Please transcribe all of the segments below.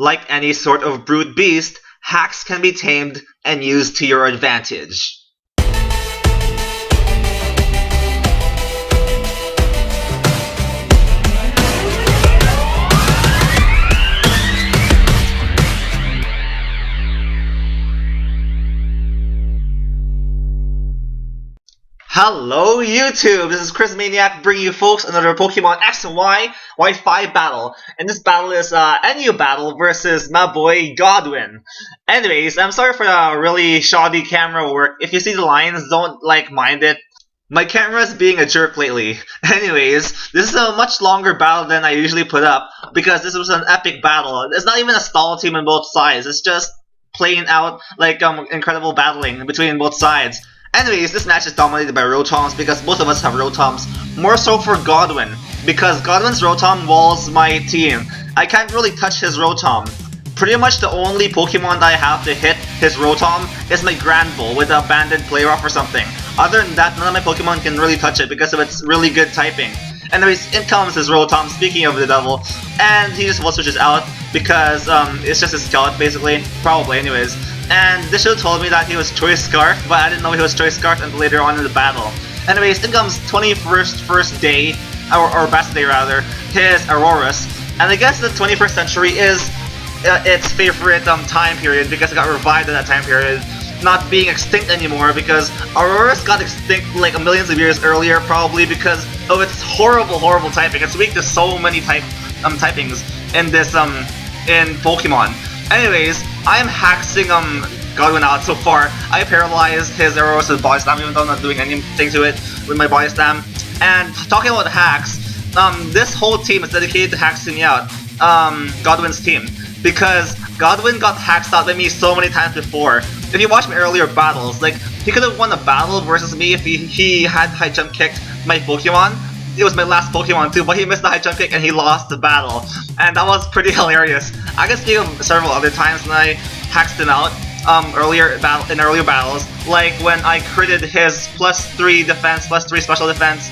Like any sort of brute beast, hacks can be tamed and used to your advantage. Hello YouTube, this is Chriz Maniac bringing you folks another Pokemon X and Y Wi-Fi battle. And this battle is NU battle versus my boy Godwin. Anyways, I'm sorry for the really shoddy camera work. If you see the lines, don't mind it. My camera's being a jerk lately. Anyways, this is a much longer battle than I usually put up because this was an epic battle. It's not even a stall team on both sides, it's just playing out incredible battling between both sides. Anyways, this match is dominated by Rotoms because both of us have Rotoms. More so for Godwin, because Godwin's Rotom walls my team. I can't really touch his Rotom. Pretty much the only Pokemon that I have to hit his Rotom is my Granbull with a banded play rough or something. Other than that, none of my Pokemon can really touch it because of its really good typing. Anyways, in comes his Rotom, speaking of the devil, and he just switches out because it's just a skeleton basically, probably anyways. And this should have told me that he was Choice Scarf, but I didn't know he was Choice Scarf until later on in the battle. Anyways, in comes 21st first day, or best day rather, his Aurorus. And I guess the 21st century is its favorite time period because it got revived at that time period, not being extinct anymore because Aurorus got extinct like millions of years earlier, probably because of its horrible typing. It's weak to so many typings in this in Pokemon. Anyways, I am haxing Godwin out so far. I paralyzed his Aurorus with Body Slam even though I'm not doing anything to it with my Body Slam. And talking about hacks, this whole team is dedicated to haxing me out, Godwin's team. Because Godwin got hacked out by me so many times before. If you watch my earlier battles, like, he could have won a battle versus me if he had high jump kicked my Pokemon. It was my last Pokemon too, but he missed the high jump kick and he lost the battle. And that was pretty hilarious. I can speak of several other times when I hacked him out in earlier battles. Like when I critted his +3 defense, +3 special defense,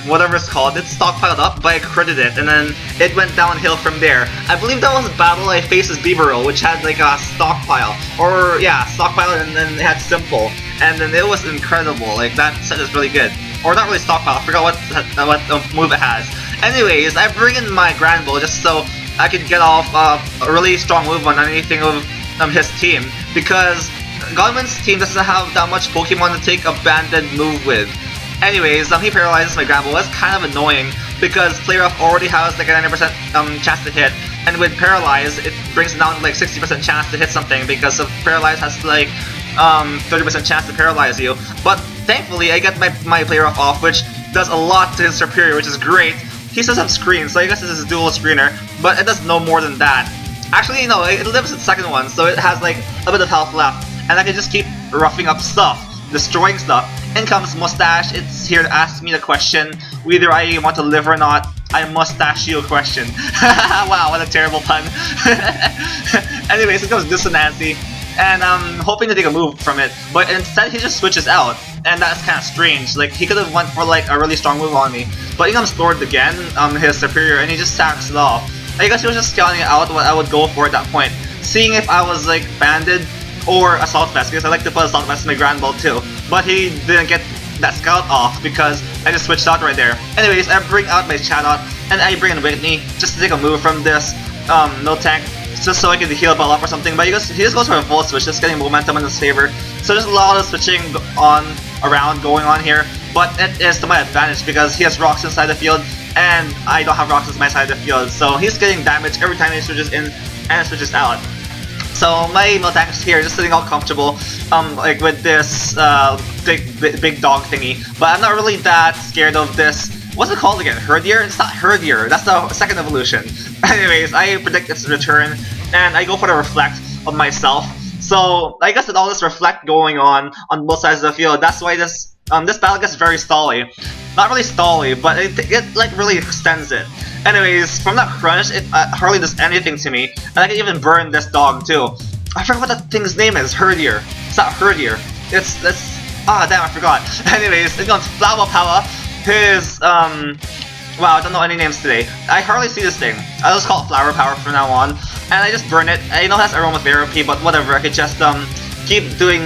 whatever it's called. It's stockpiled up, but I critted it, and then it went downhill from there. I believe that was a battle I faced as Bibero, which had like a stockpile. Or yeah, stockpile, and then it had simple. And then it was incredible, like that set is really good. Or not really stockpile, I forgot what move it has. Anyways, I bring in my Granbull just so I can get off a really strong move on anything of his team. Because Godwin's team doesn't have that much Pokemon to take a banded move with. Anyways, he paralyzes my Granbull. That's kind of annoying because Play Rough already has like a 90% chance to hit, and with Paralyze, it brings it down to like 60% chance to hit something because of Paralyze has like 30% chance to paralyze you. But thankfully, I get my Play Rough off, which does a lot to his Superior, which is great. He still has screen, so I guess this is a dual screener, but it does no more than that. Actually, no, it lives its second one, so it has like a bit of health left, and I can just keep roughing up stuff, destroying stuff. In comes Mustache. It's here to ask me the question. Whether I want to live or not, I mustache you a question. Wow, what a terrible pun. Anyways, it comes Dissonancy, and I'm hoping to take a move from it, but instead he just switches out, and that's kind of strange. Like, he could have went for like a really strong move on me, but he comes Lord again, his Superior, and he just sacks it off. I guess he was just scouting out what I would go for at that point, seeing if I was like banded or Assault Vest, because I like to put Assault Vest in my Granbull too. But he didn't get that scout off because I just switched out right there. Anyways, I bring out my Chatot and I bring in Whitney just to take a move from this no tank, just so I can heal Bell up or something. But he just goes for a full switch, just getting momentum in his favor. So there's a lot of switching around going on here, but it is to my advantage because he has rocks inside the field and I don't have rocks inside my side of the field. So he's getting damage every time he switches in and switches out. So my Miltank is here, just sitting all comfortable, like with this big dog thingy. But I'm not really that scared of this. What's it called again? Herdier? It's not Herdier. That's the second evolution. Anyways, I predict its return, and I go for the Reflect of myself. So I guess with all this Reflect going on both sides of the field, that's why this battle gets very stally. Not really stally, but it like really extends it. Anyways, from that crunch, it hardly does anything to me, and I can even burn this dog too. I forgot what that thing's name is. Herdier. It's not Herdier. It's damn, I forgot. Anyways, it comes Flower Power. His Wow, I don't know any names today. I hardly see this thing. I'll just call it Flower Power from now on. And I just burn it. I know it has aromatherapy, but whatever. I could just keep doing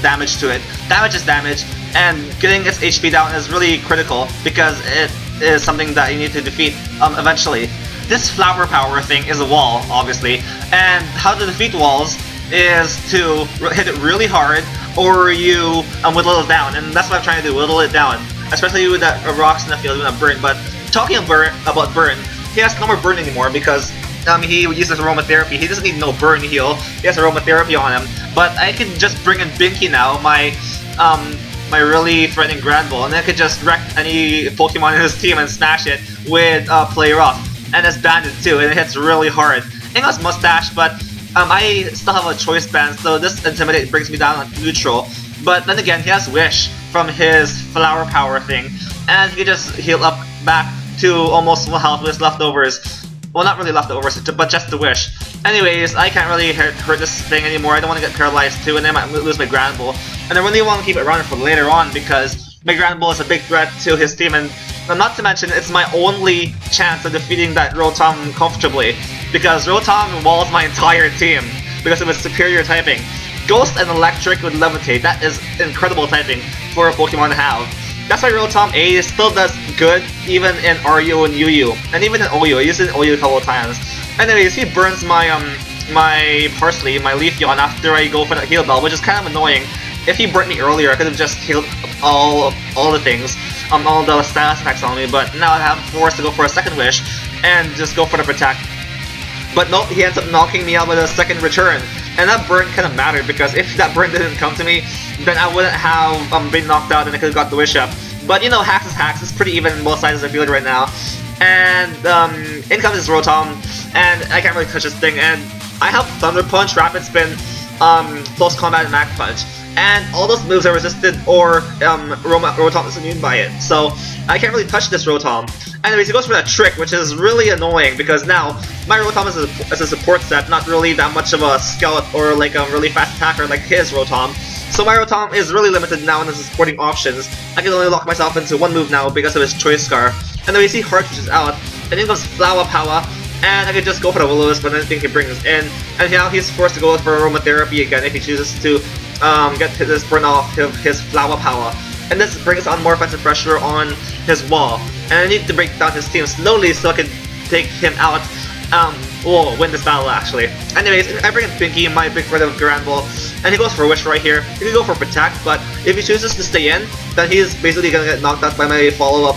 damage to it. Damage is damage, and getting its HP down is really critical because it is something that you need to defeat eventually. This Flower Power thing is a wall, obviously, and how to defeat walls is to hit it really hard, or you whittle it down, and that's what I'm trying to do, whittle it down. Especially with that rocks in the field with a burn. But talking about burn, he has no more burn anymore because he uses aromatherapy. He doesn't need no burn heal. He has aromatherapy on him. But I can just bring in Binky now, my really threatening Grand Bull, and I could just wreck any Pokemon in his team and smash it with Play Rough. And it's banded too, and it hits really hard. It has Mustache, but I still have a choice band, so this Intimidate brings me down at neutral. But then again, he has Wish from his Flower Power thing, and he can just heal up back to almost full health with his leftovers. Well, not really leftovers, but just the Wish. Anyways, I can't really hurt this thing anymore. I don't want to get paralyzed too, and then I might lose my Grand Bull. And I really want to keep it running for later on because my Grand Bull is a big threat to his team, and not to mention it's my only chance of defeating that Rotom comfortably, because Rotom walls my entire team because of its superior typing. Ghost and Electric with Levitate, that is incredible typing for a Pokemon to have. That's why Rotom A still does good even in RU and UU, and even in OU. I used it in OU a couple of times. Anyways, he burns my my Parsley, my Leafeon after I go for that Heal Bell, which is kind of annoying. If he burnt me earlier, I could have just healed all the things, all the status attacks on me, but now I'm forced to go for a second Wish and just go for the Protect. But nope, he ends up knocking me out with a second return. And that burn kind of mattered because if that burn didn't come to me, then I wouldn't have been knocked out and I could have got the Wish up. But you know, Hax is Hax. It's pretty even on both sides of the field right now. And in comes this Rotom, and I can't really touch this thing. And I have Thunder Punch, Rapid Spin, Close Combat, and Mach Punch. And all those moves are resisted, or Rotom is immune by it. So I can't really touch this Rotom. Anyways, he goes for that Trick, which is really annoying because now my Rotom is a support set, not really that much of a skeleton or like a really fast attacker like his Rotom. So my Rotom is really limited now in his supporting options. I can only lock myself into one move now because of his Choice Scarf. And then we see Heart Switch is out, and then comes Flower Power, and I can just go for the Will-O-Wisp, but I don't think he brings in. And now he's forced to go for aromatherapy again if he chooses to get this burn off of his Flower Power. And this brings on more offensive pressure on his wall. And I need to break down his team slowly so I can take him out, or win this battle actually. Anyways, I bring in Binky, my big friend of Grand Bull, and he goes for Wish right here. He can go for Protect, but if he chooses to stay in, then he's basically gonna get knocked out by my follow-up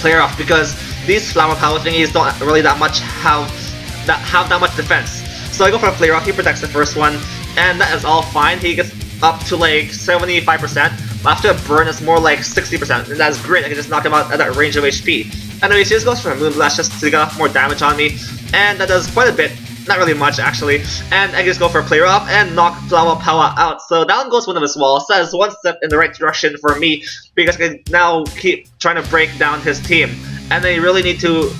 Player Off, because these Flower Power thingies don't really have that much defense. So I go for a Player Off, he protects the first one, and that is all fine. He gets up to like 75%, but after a burn it's more like 60%, and that's great. I can just knock him out at that range of HP. Anyways, he just goes for a Moonblast just to get off more damage on me, and that does quite a bit. Not really much actually, and I just go for a Player Off and knock Flower Power out. So down goes one of his walls. So that's one step in the right direction for me, because I can now keep trying to break down his team. And I really need to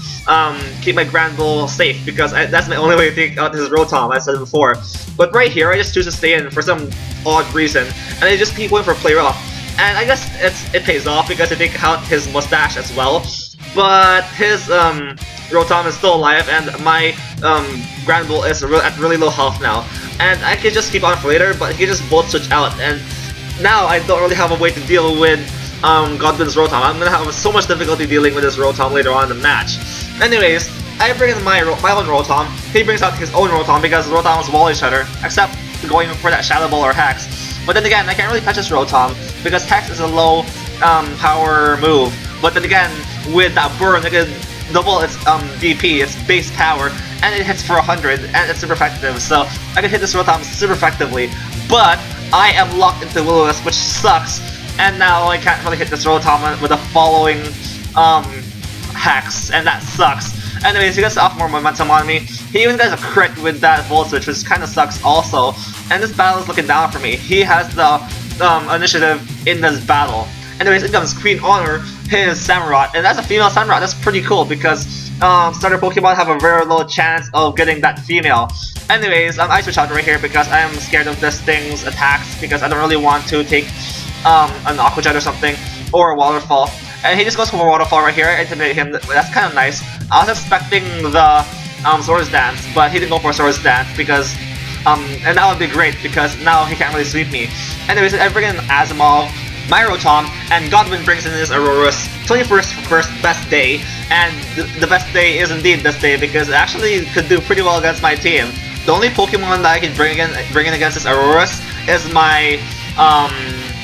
keep my Grand Bull safe, because that's my only way to take out his Rotom, as I said before. But right here, I just choose to stay in for some odd reason, and I just keep going for a Player Off. And I guess it pays off because I take out his Mustache as well. But his Rotom is still alive, and my Grand Bull is at really low health now. And I can just keep on for later, but he can just Volt Switch out, and now I don't really have a way to deal with Godwin's Rotom. I'm gonna have so much difficulty dealing with this Rotom later on in the match. Anyways, I bring in my own Rotom. He brings out his own Rotom because Rotoms wall each other, except going for that Shadow Ball or Hex. But then again, I can't really touch this Rotom because Hex is a low power move. But then again, with that burn, I can double its DP, its base power, and it hits for 100, and it's super effective. So I can hit this Rotom super effectively. But I am locked into Will-O-Wisp, which sucks. And now I can't really hit this Rotom with the following Hex, and that sucks. Anyways, he gets off more momentum on me. He even does a crit with that Volt Switch, which kind of sucks also. And this battle is looking down for me. He has the initiative in this battle. Anyways, in comes Queen Honor, his Samurott, and that's a female Samurott. That's pretty cool because starter Pokemon have a very low chance of getting that female. Anyways, I switch out right here because I am scared of this thing's attacks, because I don't really want to take an Aqua Jet or something, or a Waterfall. and he just goes for a waterfall right here. I intimidate him. That's kind of nice. I was expecting the Swords Dance, but he didn't go for Swords Dance because and that would be great because now he can't really sweep me. Anyways, I bring in Azimov, my Rotom, and Godwin brings in his Aurorus. 21st best day, and the best day is indeed this day because it actually could do pretty well against my team. The only Pokemon that I can bring in against this Aurorus is my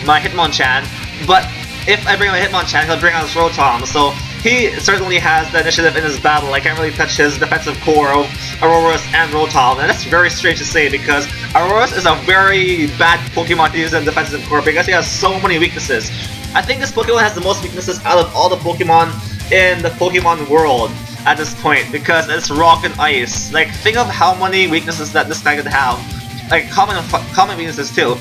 my Hitmonchan, but if I bring my Hitmonchan, he'll bring out his Rotom, so he certainly has the initiative in his battle. I can't really touch his defensive core of Aurorus and Rotom, and that's very strange to say because Aurorus is a very bad Pokemon to use in defensive core because he has so many weaknesses. I think this Pokemon has the most weaknesses out of all the Pokemon in the Pokemon world at this point because it's rock and ice. Like, think of how many weaknesses that this guy could have. Like, common weaknesses too,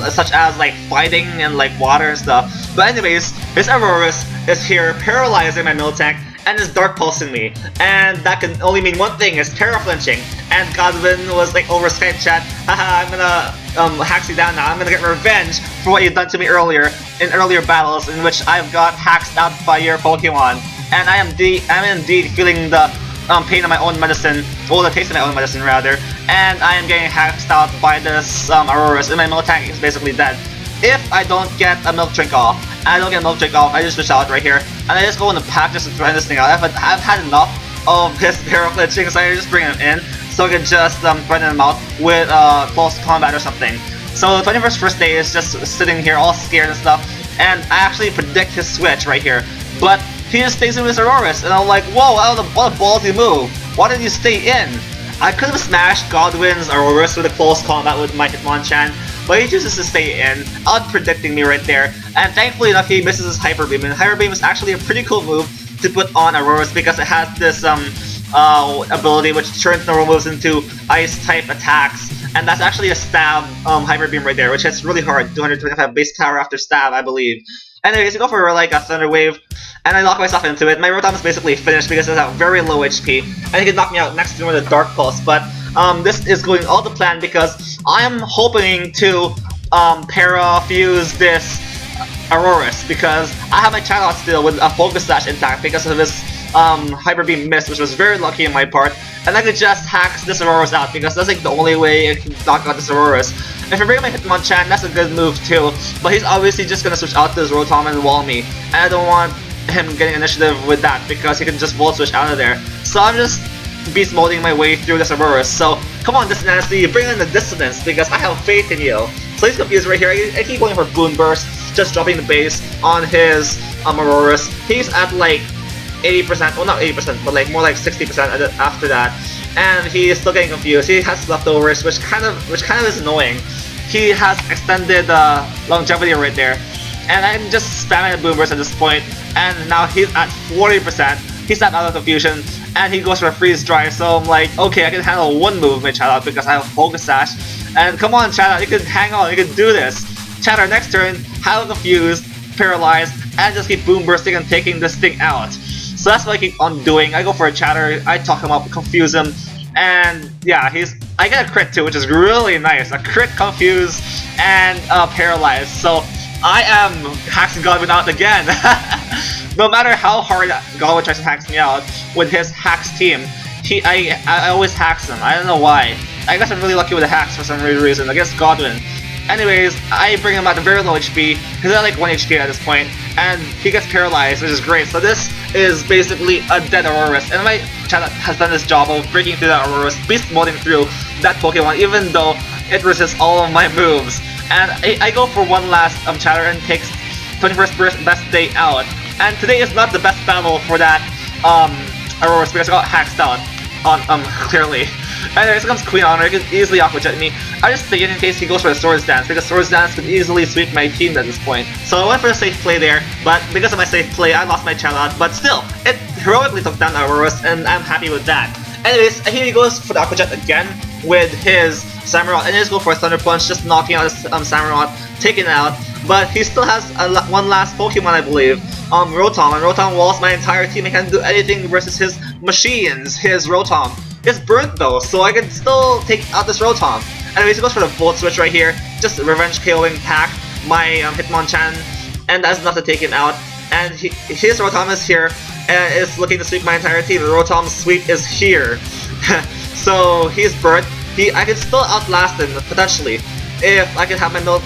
such as like fighting and like water and stuff. But anyways, his Aurorus is here paralyzing my Miltank and is Dark Pulsing me. And that can only mean one thing, is Terra Flinching. And Godwin was like over Skype chat, haha, I'm gonna hax you down now. I'm gonna get revenge for what you've done to me earlier in earlier battles in which I've got haxed out by your Pokemon. And I'm indeed feeling the pain of my own medicine, well, the taste of my own medicine rather, and I am getting hacked out by this Aurorus, and my Miltank is basically dead. If I don't get a Milk Drink off, I just switch out right here, and I just go in the pack just to throw this thing out. I've had enough of his Terra Flinching, so I just bring him in, so I can just threaten him out with close combat or something. So the 21st first day is just sitting here all scared and stuff, and I actually predict his switch right here, but he just stays in with his Aurorus, and I'm like, whoa, what a ballsy move. Why did you stay in? I could have smashed Godwin's Aurorus with a close combat with my Hitmonchan, but he chooses to stay in, out-predicting me right there, and thankfully enough, he misses his Hyper Beam, and Hyper Beam is actually a pretty cool move to put on Aurorus because it has this ability which turns normal moves into Ice-type attacks, and that's actually a stab Hyper Beam right there, which hits really hard, 225 base power after stab, I believe. Anyways, you go for like a Thunder Wave, and I lock myself into it. My Rotom is basically finished because it's at very low HP, and he can knock me out next turn with a Dark Pulse, but this is going all to plan because I am hoping to para-fuse this Aurorus because I have my Chatot still with a Focus Sash intact because of this Hyper Beam miss, which was very lucky on my part, and I could just hack this Aurorus out because that's like the only way I can knock out this Aurorus. If I bring my Hitmonchan, that's a good move too, but he's obviously just gonna switch out to his Rotom and wall me, and I don't want him getting initiative with that because he can just Volt Switch out of there. So I'm just beast moding my way through this Aurorus. So come on, Dissonance, you bring in the Dissonance because I have faith in you. So he's confused right here. I keep going for Boon Burst, just dropping the base on his Aurorus. He's at like 80%, well not 80%, but like more like 60% after that, and he is still getting confused. He has leftovers, which kind of is annoying. He has extended longevity right there, and I'm just spamming the Boom Burst at this point, and now he's at 40%. He's not out of confusion, and he goes for a Freeze Dry, so I'm like, okay, I can handle one move with my Chatot because I have Focus Sash, and come on Chatot, you can hang on, you can do this. Chatot, next turn, have a Confused, Paralyzed, and just keep Boom Bursting and taking this thing out. So that's what I keep on doing. I go for a Chatter, I talk him up, confuse him, and yeah, I get a crit too, which is really nice. A crit, confuse, and paralyzed. So I am hacking Godwin out again. No matter how hard Godwin tries to hack me out with his hacks team, I always hacks him. I don't know why. I guess I'm really lucky with the hacks for some weird reason against Godwin. Anyways, I bring him at a very low HP. He's at like 1 HP at this point, and he gets paralyzed, which is great. So this is basically a dead Aurorus, and my Chatot has done this job of breaking through that Aurorus, beast moding through that Pokemon, even though it resists all of my moves. And I go for one last Chatter and takes 21st best day out. And today is not the best battle for that Aurorus because I got hacked out on clearly. Anyways, here comes Queen Honor. He can easily Aqua Jet me. I just stay in case he goes for the Swords Dance because Swords Dance could easily sweep my team at this point. So I went for a safe play there, but because of my safe play, I lost my Chatot. But still, it heroically took down Aurorus, and I'm happy with that. Anyways, here he goes for the Aqua Jet again with his Samurott, and he just go for a Thunder Punch, just knocking out his Samurott, taking it out. But he still has one last Pokemon, I believe, Rotom, and Rotom walls my entire team. I can't do anything versus his machines, his Rotom. It's burnt though, so I can still take out this Rotom. Anyways, he goes for the Volt Switch right here, just revenge KOing pack my Hitmonchan, and that's enough to take him out. and his Rotom is here, and is looking to sweep my entire team. The Rotom's sweep is here. So he's burnt. I can still outlast him, potentially, if I can have my milk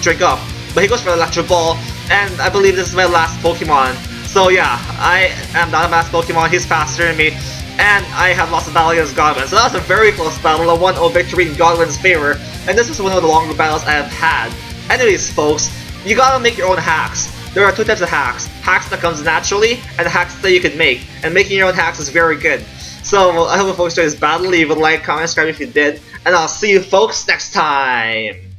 drink up. But he goes for the Electro Ball, and I believe this is my last Pokemon. So yeah, I am not a last Pokemon, he's faster than me, and I have lost a battle against Godwin. So that was a very close battle, a 1-0 victory in Godwin's favor, and this was one of the longer battles I have had. Anyways, folks, you gotta make your own hacks. There are two types of hacks. Hacks that comes naturally, and hacks that you can make. And making your own hacks is very good. So, I hope you folks enjoyed this battle. Leave a like, comment, subscribe if you did. And I'll see you folks next time!